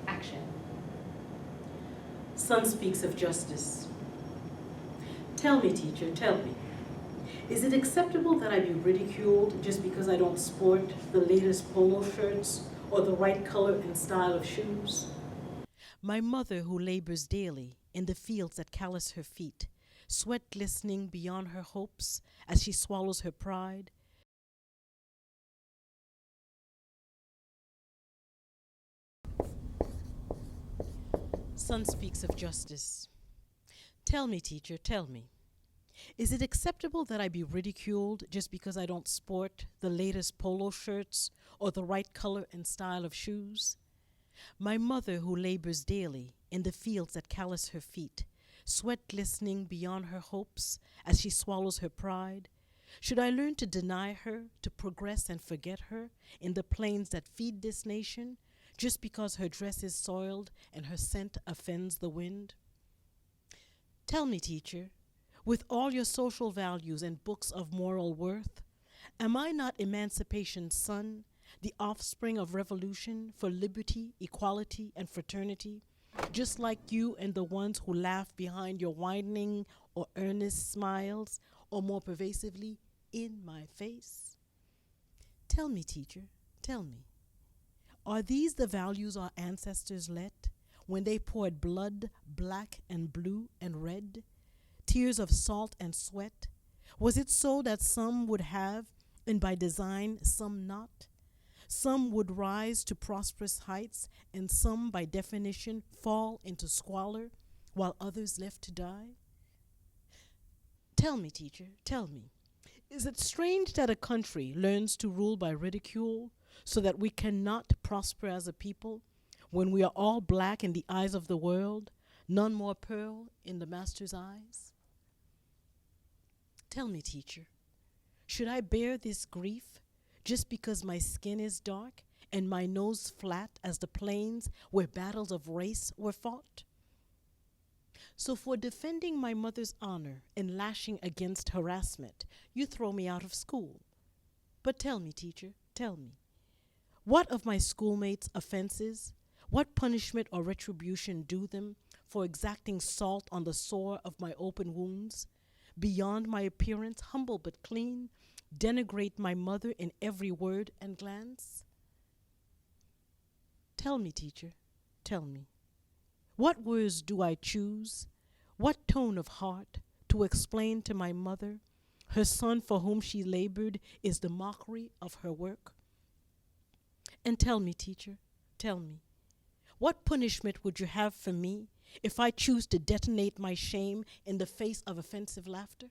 Action. Son speaks of justice. Tell me, teacher, tell me. Is it acceptable that I be ridiculed just because I don't sport the latest polo shirts or the right color and style of shoes? My mother who labors daily in the fields that callous her feet, sweat glistening beyond her hopes as she swallows her pride. Son speaks of justice. Tell me, teacher, tell me. Is it acceptable that I be ridiculed just because I don't sport the latest polo shirts or the right color and style of shoes? My mother who labors daily in the fields that callous her feet, sweat glistening beyond her hopes as she swallows her pride, should I learn to deny her, to progress and forget her in the plains that feed this nation, just because her dress is soiled and her scent offends the wind? Tell me, teacher, with all your social values and books of moral worth, am I not emancipation's son, the offspring of revolution for liberty, equality, and fraternity, just like you and the ones who laugh behind your widening or earnest smiles, or more pervasively, in my face? Tell me, teacher, tell me, are these the values our ancestors let when they poured blood, black and blue and red, tears of salt and sweat? Was it so that some would have, and by design some not? Some would rise to prosperous heights, and some by definition fall into squalor, while others left to die? Tell me, teacher, tell me, is it strange that a country learns to rule by ridicule so that we cannot prosper as a people when we are all black in the eyes of the world, none more pearl in the master's eyes? Tell me, teacher, should I bear this grief just because my skin is dark and my nose flat as the plains where battles of race were fought? So for defending my mother's honor and lashing against harassment, you throw me out of school. But tell me, teacher, tell me, what of my schoolmates' offenses? What punishment or retribution due them for exacting salt on the sore of my open wounds? Beyond my appearance, humble but clean, denigrate my mother in every word and glance? Tell me, teacher, tell me, what words do I choose? What tone of heart to explain to my mother her son for whom she labored is the mockery of her work? And tell me, teacher, tell me, what punishment would you have for me if I choose to detonate my shame in the face of offensive laughter?